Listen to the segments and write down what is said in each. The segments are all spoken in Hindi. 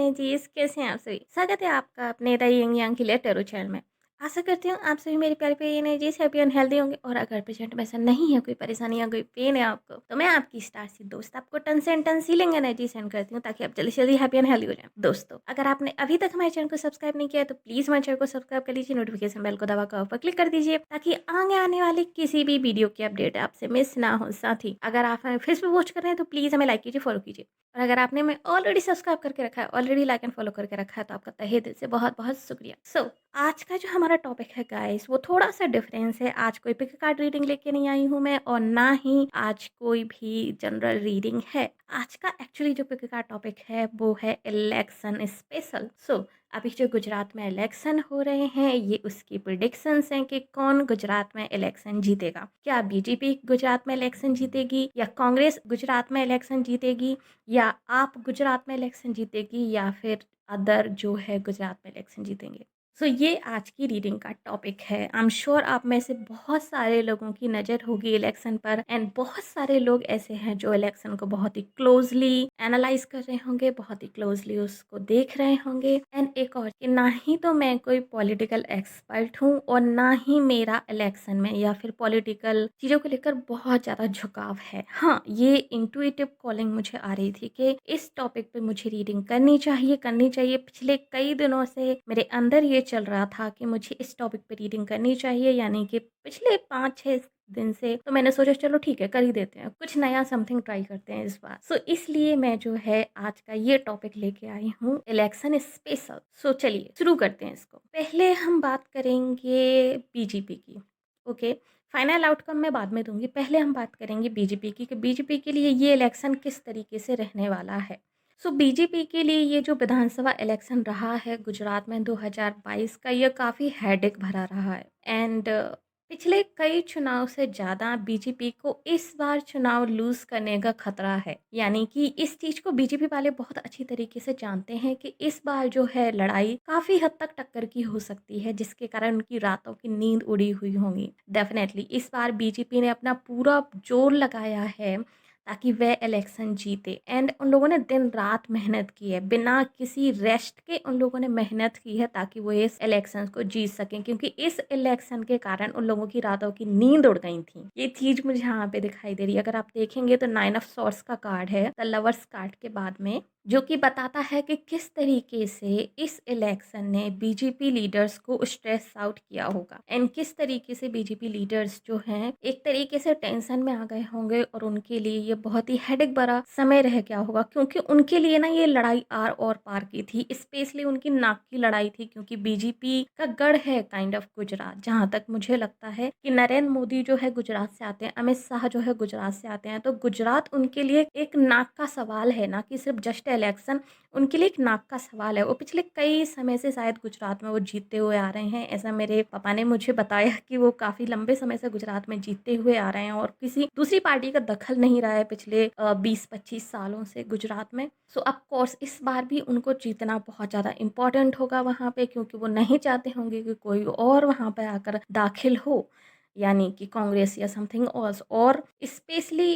हैं जी, कैसे हैं आप सभी? स्वागत है आपका अपने द यंग यांग की लेटर चैनल में। आशा करती हूँ आप सभी मेरे प्यारे-प्यारे एनर्जीज़ हैप्पी एंड हेल्दी होंगे और अगर प्रेज़ेंट में ऐसा नहीं है, कोई परेशानी या कोई पेन है आपको, तो मैं आपकी स्टार सी दोस्त आपको टन से टन हीलिंग एनर्जी सेंड करती हूँ ताकि आप जल्दी से जल्दी हैप्पी एंड हेल्दी हो जाएँ। दोस्तों, अगर आपने अभी तक हमारे चैनल को सब्सक्राइब नहीं किया है, तो प्लीज़ हमारे चैनल को सब्सक्राइब कर लीजिए, नोटिफ़िकेशन बेल को दबाकर ऑल पर क्लिक कर दीजिए ताकि आगे आने वाली किसी भी वीडियो की अपडेट आपसे मिस ना हो। साथ ही अगर आप हमें फेसबुक वॉच कर रहे हैं, तो प्लीज़ हमें लाइक कीजिए, फॉलो कीजिए। और अगर आपने हमें ऑलरेडी सब्सक्राइब करके रखा है, ऑलरेडी लाइक एंड फॉलो करके रखा है, तो आपका तहे दिल से बहुत-बहुत शुक्रिया। आज का जो हमारा टॉपिक है गाइस, वो थोड़ा-सा डिफरेंस है। आज कोई पिक कार्ड रीडिंग लेके नहीं आई हूँ मैं और ना ही आज कोई भी जनरल रीडिंग है। आज का एक्चुअली जो पिक कार्ड टॉपिक है, वो है इलेक्शन स्पेशल। अभी जो गुजरात में इलेक्शन हो रहे हैं, ये उसकी प्रिडिक्शंस हैं कि कौन गुजरात में इलेक्शन जीतेगा। क्या बीजेपी गुजरात में इलेक्शन जीतेगी या कांग्रेस गुजरात में इलेक्शन जीतेगी या आप गुजरात में इलेक्शन जीतेगी या फिर अदर जो है गुजरात में इलेक्शन जीतेंगे। ये आज की रीडिंग का टॉपिक है। आई एम श्योर आप में से बहुत सारे लोगों की नज़र होगी इलेक्शन पर एंड बहुत सारे लोग ऐसे हैं जो इलेक्शन को बहुत ही क्लोजली एनालाइज कर रहे होंगे, बहुत ही क्लोजली उसको देख रहे होंगे। एंड एक और कि ना ही तो मैं कोई पॉलिटिकल एक्सपर्ट हूँ और ना ही मेरा इलेक्शन में या फिर पॉलिटिकल चीज़ों को लेकर बहुत ज़्यादा झुकाव है। हाँ, ये इंटुइटिव कॉलिंग मुझे आ रही थी कि इस टॉपिक पे मुझे रीडिंग करनी चाहिए। पिछले कई दिनों से मेरे अंदर ये चल रहा था कि मुझे इस टॉपिक पे रीडिंग करनी चाहिए, यानी कि पिछले 5-6 दिन से तो मैंने सोचा चलो ठीक है, कर ही देते हैं, कुछ नया समथिंग ट्राई करते हैं इस बार। इसलिए मैं जो है आज का ये टॉपिक लेके आई हूँ, इलेक्शन स्पेशल। चलिए शुरू करते हैं इसको। पहले हम बात करेंगे बीजेपी की। ओके, फाइनल आउटकम मैं बाद में दूंगी, पहले हम बात करेंगे बीजेपी की कि बीजेपी के लिए ये इलेक्शन किस तरीके से रहने वाला है। बीजेपी के लिए ये जो विधानसभा इलेक्शन रहा है गुजरात में 2022 का, ये काफ़ी हेडेक भरा रहा है। एंड पिछले कई चुनाव से ज़्यादा बीजेपी को इस बार चुनाव लूज़ करने का खतरा है। यानी कि इस चीज़ को बीजेपी वाले बहुत अच्छी तरीके से जानते हैं कि इस बार जो है लड़ाई काफ़ी हद तक टक्कर की हो सकती है, जिसके कारण उनकी रातों की नींद उड़ी हुई होंगी। डेफिनेटली इस बार बीजेपी ने अपना पूरा जोर लगाया है ताकि वह इलेक्शन जीते। एंड उन लोगों ने दिन रात मेहनत की है, बिना किसी रेस्ट के उन लोगों ने मेहनत की है ताकि वो इस इलेक्शन को जीत सकें, क्योंकि इस इलेक्शन के कारण उन लोगों की रातों की नींद उड़ गई थी। ये चीज़ मुझे यहाँ पे दिखाई दे रही है। अगर आप देखेंगे तो 9 ऑफ सॉर्ड्स का कार्ड है द लवर्स कार्ड के बाद में, जो कि बताता है कि किस तरीके से इस इलेक्शन ने बीजेपी लीडर्स को स्ट्रेस आउट किया होगा एंड किस तरीके से बीजेपी लीडर्स जो हैं एक तरीके से टेंशन में आ गए होंगे और उनके लिए ये बहुत ही हेडेक भरा समय रह गया होगा, क्योंकि उनके लिए ना ये लड़ाई आर और पार की थी। स्पेशली उनकी नाक की लड़ाई थी, क्योंकि बीजेपी का गढ़ है काइंड ऑफ गुजरात। जहाँ तक मुझे लगता है कि नरेंद्र मोदी जो है गुजरात से आते हैं, अमित शाह जो है गुजरात से आते हैं, तो गुजरात उनके लिए एक नाक का सवाल है, ना कि सिर्फ जस्ट इलेक्शन। उनके लिए एक नाक का सवाल है। वो पिछले कई समय से शायद गुजरात में वो जीतते हुए आ रहे हैं। ऐसा मेरे पापा ने मुझे बताया कि वो काफ़ी लंबे समय से गुजरात में जीतते हुए आ रहे हैं और किसी दूसरी पार्टी का दखल नहीं रहा है पिछले 20-25 सालों से गुजरात में। ऑफ कोर्स इस बार भी उनको जीतना बहुत ज़्यादा इम्पोर्टेंट होगा वहाँ पे, क्योंकि वो नहीं चाहते होंगे कि कोई और वहाँ पे आकर दाखिल हो, यानी कि कांग्रेस या समथिंग ऑल्स। और स्पेशली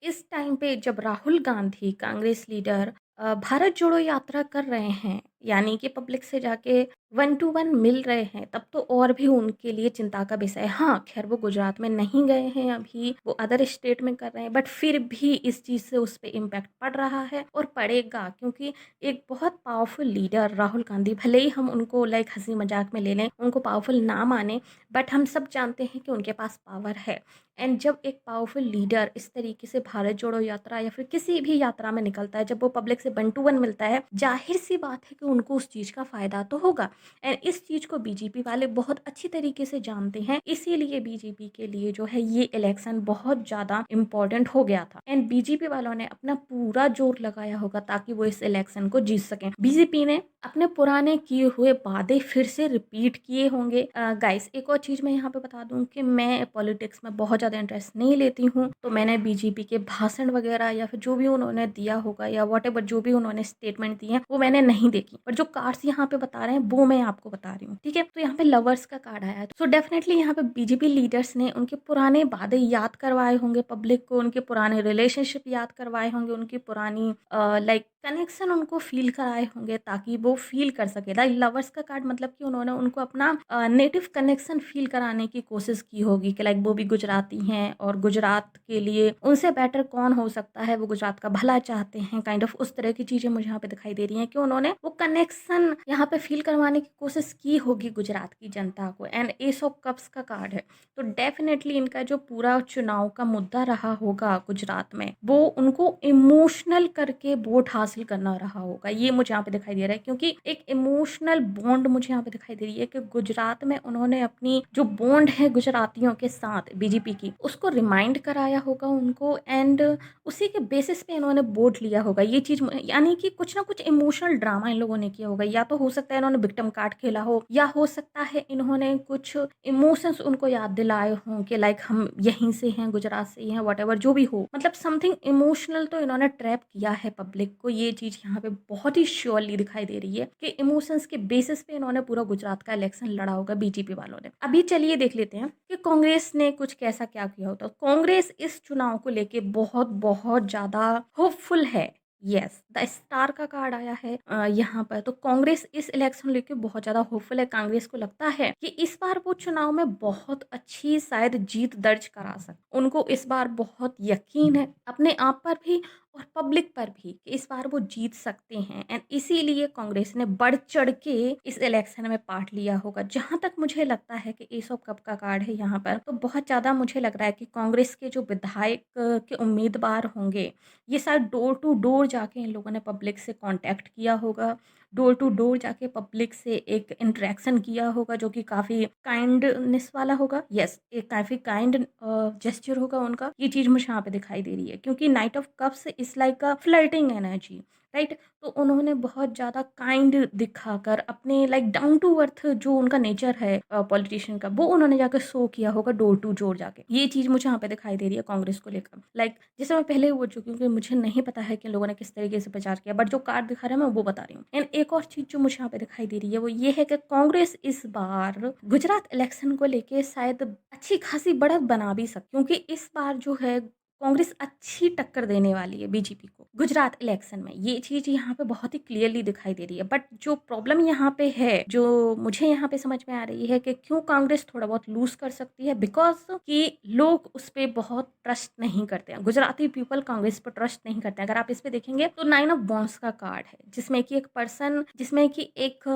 इस टाइम पे जब राहुल गांधी कांग्रेस लीडर भारत जोड़ो यात्रा कर रहे हैं, यानी कि पब्लिक से जाके 1 टू 1 मिल रहे हैं, तब तो और भी उनके लिए चिंता का विषय है। हाँ, खैर वो गुजरात में नहीं गए हैं अभी, वो अदर स्टेट में कर रहे हैं, बट फिर भी इस चीज़ से उस पे इम्पैक्ट पड़ रहा है और पड़ेगा, क्योंकि एक बहुत पावरफुल लीडर राहुल गांधी, भले ही हम उनको लाइक हंसी मजाक में ले लें, उनको पावरफुल ना माने, बट हम सब जानते हैं कि उनके पास पावर है। एंड जब एक पावरफुल लीडर इस तरीके से भारत जोड़ो यात्रा या फिर किसी भी यात्रा में निकलता है, जब वो पब्लिक से 1 टू 1 मिलता है, जाहिर सी बात है कि उनको उस चीज़ का फ़ायदा तो होगा। एंड इस चीज़ को बीजेपी वाले बहुत अच्छी तरीके से जानते हैं, इसीलिए बीजेपी के लिए जो है ये इलेक्शन बहुत ज़्यादा इम्पोर्टेंट हो गया था। एंड बीजेपी वालों ने अपना पूरा जोर लगाया होगा ताकि वो इस इलेक्शन को जीत सकें। बीजेपी ने अपने पुराने किए हुए वादे फिर से रिपीट किए होंगे। गाइस, एक और चीज़ मैं यहाँ पे बता दूँ कि मैं पॉलिटिक्स में बहुत ज़्यादा इंटरेस्ट नहीं लेती हूँ, तो मैंने बीजेपी के भाषण वगैरह या फिर जो भी उन्होंने दिया होगा या वॉट एवर जो भी उन्होंने स्टेटमेंट दी है, वो मैंने नहीं देखी। पर जो कार्ड्स यहाँ पे बता रहे हैं वो मैं आपको बता रही हूँ, ठीक है। तो यहाँ पे लवर्स का कार्ड आया है, सो डेफिनेटली यहाँ पे बीजेपी लीडर्स ने उनके पुराने वादे याद करवाए होंगे पब्लिक को, उनके पुराने रिलेशनशिप याद करवाए होंगे, उनकी पुरानी लाइक कनेक्शन उनको फील कराए होंगे ताकि वो फील कर सके। लाइक लवर्स का कार्ड मतलब कि उन्होंने उनको अपना नेटिव कनेक्शन फील कराने की कोशिश की होगी कि लाइक वो भी गुजराती हैं और गुजरात के लिए उनसे बेटर कौन हो सकता है, वो गुजरात का भला चाहते हैं, काइंड ऑफ उस तरह की चीजें मुझे यहाँ पे दिखाई दे रही हैं कि उन्होंने वो कनेक्शन यहाँ पे फील करवाने की कोशिश की होगी गुजरात की जनता को। एंड एस ऑफ कप्स का कार्ड है, तो डेफिनेटली इनका जो पूरा चुनाव का मुद्दा रहा होगा गुजरात में वो उनको इमोशनल करके वोट हासिल करना रहा होगा, ये मुझे यहाँ पे दिखाई दे रहा है। क्योंकि एक इमोशनल बॉन्ड मुझे यहाँ पे दिखाई दे रही है कि गुजरात में उन्होंने अपनी जो बॉन्ड है गुजरातियों के साथ बीजेपी की उसको रिमाइंड कराया होगा उनको, एंड उसी के बेसिस पे इन्होंने वोट लिया होगा। ये चीज यानी कि कुछ ना कुछ इमोशनल ड्रामा इन लोगों ने किया होगा, या तो हो सकता है इन्होंने विक्टिम कार्ड खेला हो, या हो सकता है इन्होंने कुछ इमोशंस उनको याद दिलाए हों कि लाइक हम यहीं से हैं, गुजरात से ही हैं, वट जो भी हो, मतलब समथिंग इमोशनल तो इन्होंने ट्रैप किया है पब्लिक को। ये चीज यहाँ पे बहुत ही श्योरली दिखाई दे रही है कि इमोशंस के बेसिस पे इन्होंने पूरा गुजरात का इलेक्शन लड़ा होगा बीजेपी वालों ने। अभी चलिए देख लेते हैं कि कांग्रेस ने कुछ कैसा क्या किया होता। कांग्रेस इस चुनाव को लेके बहुत बहुत ज्यादा होपफुल है। यस, द स्टार का कार्ड आया है यहाँ पर, तो कांग्रेस इस इलेक्शन लेके बहुत ज्यादा होपफुल है। कांग्रेस को लगता है कि इस बार वो चुनाव में बहुत अच्छी शायद जीत दर्ज करा सकते। उनको इस बार बहुत यकीन है अपने आप पर भी और पब्लिक पर भी कि इस बार वो जीत सकते हैं, एंड इसीलिए कांग्रेस ने बढ़ चढ़ के इस इलेक्शन में पार्ट लिया होगा। जहां तक मुझे लगता है कि एस ऑफ कप का कार्ड है यहाँ पर, तो बहुत ज्यादा मुझे लग रहा है कि कांग्रेस के जो विधायक के उम्मीदवार होंगे ये शायद डोर टू डोर जाके इन लोगों ने पब्लिक से कांटेक्ट किया होगा, डोर टू डोर जाके पब्लिक से एक इंटरेक्शन किया होगा जो कि काफ़ी काइंडनेस वाला होगा। यस, एक काफ़ी काइंड जेस्चर होगा उनका। ये चीज़ मुझे यहाँ पे दिखाई दे रही है क्योंकि night of cups is like a flirting energy, right. तो उन्होंने बहुत ज़्यादा काइंड दिखाकर अपने लाइक डाउन टू अर्थ जो उनका नेचर है पॉलिटिशियन का, वो उन्होंने जाकर शो किया होगा डोर टू डोर जाके। ये चीज़ मुझे यहाँ पे दिखाई दे रही है कांग्रेस को लेकर। लाइक जैसे मैं पहले बोल चुकी हूँ कि मुझे नहीं पता है कि इन लोगों ने किस तरीके से प्रचार किया, बट जो कार्ड दिखा रहे हैं मैं वो बता रही हूँ। एंड एक और चीज़ जो मुझे यहाँ पे दिखाई दे रही है वो ये है कि कांग्रेस इस बार गुजरात इलेक्शन को लेके शायद अच्छी खासी बढ़त बना भी सकती, क्योंकि इस बार जो है कांग्रेस अच्छी टक्कर देने वाली है बीजेपी को गुजरात इलेक्शन में। ये चीज यहाँ पे बहुत ही क्लियरली दिखाई दे रही है। बट जो प्रॉब्लम यहाँ पे है, जो मुझे यहाँ पे समझ में आ रही है कि क्यों कांग्रेस थोड़ा बहुत लूज कर सकती है, बिकॉज कि लोग उस पर बहुत ट्रस्ट नहीं करते हैं। गुजराती पीपल कांग्रेस पर ट्रस्ट नहीं करते हैं। अगर आप इस पे देखेंगे तो 9 ऑफ वॉन्ड्स का कार्ड है जिसमें कि एक पर्सन, जिसमें कि एक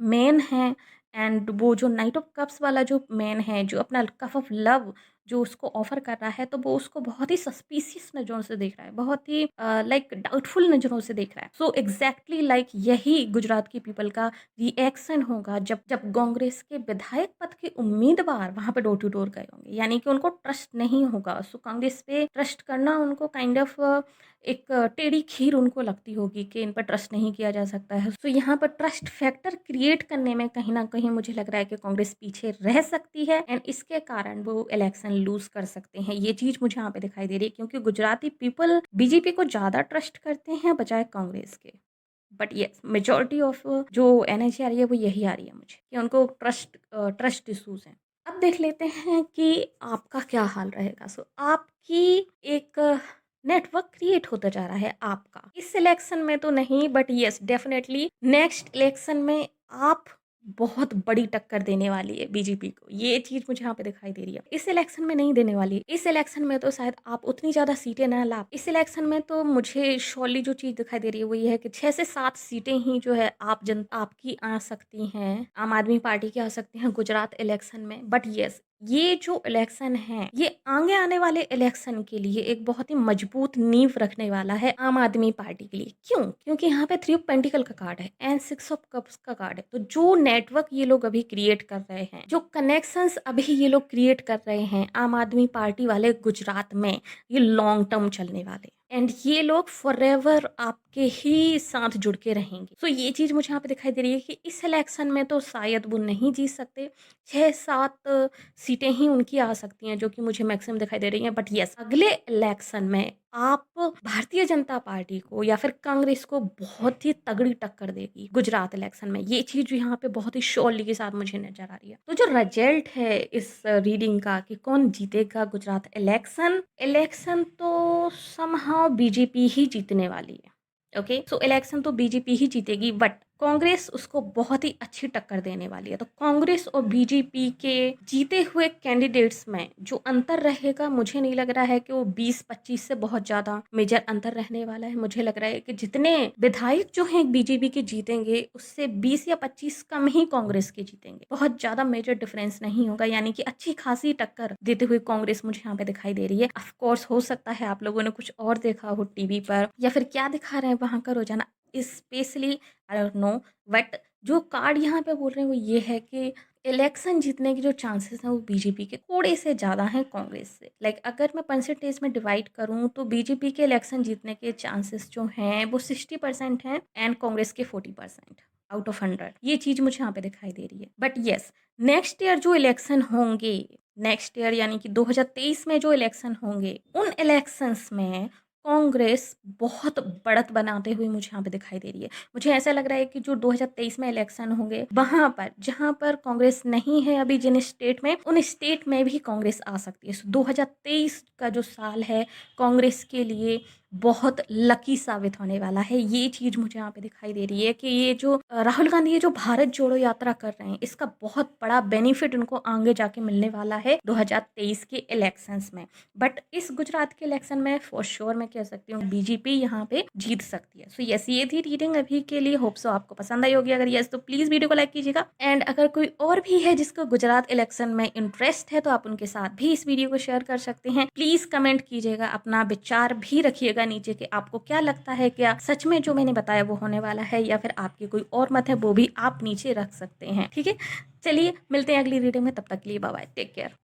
मैन है, एंड वो जो नाइट ऑफ कप्स वाला जो मैन है जो अपना कप ऑफ लव जो उसको ऑफर कर रहा है, तो वो उसको बहुत ही सस्पिशियस नज़रों से देख रहा है, बहुत ही लाइक डाउटफुल नज़रों से देख रहा है। सो एग्जैक्टली लाइक यही गुजरात की पीपल का रिएक्शन होगा जब जब कांग्रेस के विधायक पद के उम्मीदवार वहां पे डोर टू डोर गए होंगे, यानी कि उनको ट्रस्ट नहीं होगा। सो कांग्रेस पे ट्रस्ट करना उनको काइंड ऑफ एक टेढ़ी खीर उनको लगती होगी कि इन पर ट्रस्ट नहीं किया जा सकता है। सो यहाँ पर ट्रस्ट फैक्टर क्रिएट करने में कहीं ना कहीं मुझे लग रहा है कि कांग्रेस पीछे रह सकती है, एंड इसके कारण वो इलेक्शन लूज कर सकते हैं। ये चीज मुझे यहाँ पे दिखाई दे रही है क्योंकि गुजराती पीपल बीजेपी को ज्यादा ट्रस्ट करते हैं बजाय कांग्रेस के। बट यस, मेजोरिटी ऑफ जो एनर्जी आ रही है वो यही आ रही है मुझे कि उनको ट्रस्ट इशूज हैं। अब देख लेते हैं कि आपका क्या हाल रहेगा। सो आपकी एक नेटवर्क क्रिएट होता जा रहा है आपका इस इलेक्शन में तो नहीं, but yes definitely next election में आप बहुत बड़ी टक्कर देने वाली है बीजेपी को। ये चीज मुझे यहाँ पे दिखाई दे रही है। इस इलेक्शन में नहीं देने वाली, इस इलेक्शन में तो शायद आप उतनी ज्यादा सीटें ना ला। इस इलेक्शन में तो मुझे श्योरली जो चीज दिखाई दे रही है वो ये है कि 6 से 7 सीटें ही जो है आपकी आ सकती हैं, आम आदमी पार्टी की आ सकती हैं गुजरात इलेक्शन में। बट यस, ये जो इलेक्शन है ये आगे आने वाले इलेक्शन के लिए एक बहुत ही मजबूत नींव रखने वाला है आम आदमी पार्टी के लिए। क्यों? क्योंकि यहाँ पे 3 ऑफ पेंटिकल का कार्ड है एंड 6 ऑफ कप्स का कार्ड है। तो जो नेटवर्क ये लोग अभी क्रिएट कर रहे हैं, जो कनेक्शंस अभी ये लोग क्रिएट कर रहे हैं आम आदमी पार्टी वाले गुजरात में, ये लॉन्ग टर्म चलने वाले, एंड ये लोग फॉरएवर आपके ही साथ जुड़ के रहेंगे। सो ये चीज मुझे यहाँ पे दिखाई दे रही है कि इस इलेक्शन में तो शायद वो नहीं जीत सकते, 6-7 सीटें ही उनकी आ सकती हैं जो कि मुझे मैक्सिमम दिखाई दे रही हैं। बट यस, अगले इलेक्शन में आप भारतीय जनता पार्टी को या फिर कांग्रेस को बहुत ही तगड़ी टक्कर देगी गुजरात इलेक्शन में। ये चीज़ यहाँ पे बहुत ही श्योरली के साथ मुझे नज़र आ रही है। तो जो रिजल्ट है इस रीडिंग का कि कौन जीतेगा गुजरात इलेक्शन, इलेक्शन तो समहाउ बीजेपी ही जीतने वाली है। ओके, सो इलेक्शन तो बीजेपी ही जीतेगी, बट कांग्रेस उसको बहुत ही अच्छी टक्कर देने वाली है। तो कांग्रेस और बीजेपी के जीते हुए कैंडिडेट्स में जो अंतर रहेगा, मुझे नहीं लग रहा है कि वो 20-25 से बहुत ज्यादा मेजर अंतर रहने वाला है। मुझे लग रहा है कि जितने विधायक जो हैं बीजेपी के जीतेंगे, उससे 20 या 25 कम ही कांग्रेस के जीतेंगे। बहुत ज्यादा मेजर डिफरेंस नहीं होगा, यानी कि अच्छी खासी टक्कर देते हुए कांग्रेस मुझे यहाँ पे दिखाई दे रही है। ऑफकोर्स हो सकता है आप लोगों ने कुछ और देखा हो टीवी पर, या फिर क्या दिखा रहे हैं वहां का रोजाना, specially I don't know, but जो कार्ड यहाँ पे बोल रहे हैं वो ये है कि इलेक्शन जीतने के जो चांसेस हैं वो बीजेपी के थोड़े से ज़्यादा हैं कांग्रेस से। लाइक अगर मैं परसेंटेज में डिवाइड करूँ तो बीजेपी के इलेक्शन जीतने के चांसेस जो हैं वो 60% हैं एंड कांग्रेस के 40% आउट ऑफ 100। ये चीज़ मुझे यहाँ पे दिखाई दे रही है। बट येस, नेक्स्ट ईयर जो इलेक्शन होंगे, नेक्स्ट ईयर यानी कि 2023 में जो इलेक्शन होंगे, उन इलेक्शंस में कांग्रेस बहुत बढ़त बनाते हुए मुझे यहाँ पे दिखाई दे रही है। मुझे ऐसा लग रहा है कि जो 2023 में इलेक्शन होंगे, वहां पर जहां पर कांग्रेस नहीं है अभी जिन स्टेट में, उन स्टेट में भी कांग्रेस आ सकती है। 2023 का जो साल है कांग्रेस के लिए बहुत लकी साबित होने वाला है। ये चीज मुझे यहाँ पे दिखाई दे रही है कि ये जो राहुल गांधी ये जो भारत जोड़ो यात्रा कर रहे हैं, इसका बहुत बड़ा बेनिफिट उनको आगे जाके मिलने वाला है 2023 के इलेक्शंस में। बट इस गुजरात के इलेक्शन में फॉर श्योर मैं कह सकती हूँ बीजेपी यहाँ पे जीत सकती है। सो यस, ये थी रीडिंग अभी के लिए। होप सो आपको पसंद आई होगी। अगर यस तो प्लीज वीडियो को लाइक कीजिएगा, एंड अगर कोई और भी है जिसको गुजरात इलेक्शन में इंटरेस्ट है तो आप उनके साथ भी इस वीडियो को शेयर कर सकते हैं। प्लीज कमेंट कीजिएगा, अपना विचार भी रखिएगा नीचे कि आपको क्या लगता है, क्या सच में जो मैंने बताया वो होने वाला है, या फिर आपके कोई और मत है वो भी आप नीचे रख सकते हैं। ठीक है, चलिए मिलते हैं अगली वीडियो में, तब तक के लिए बाय बाय, टेक केयर।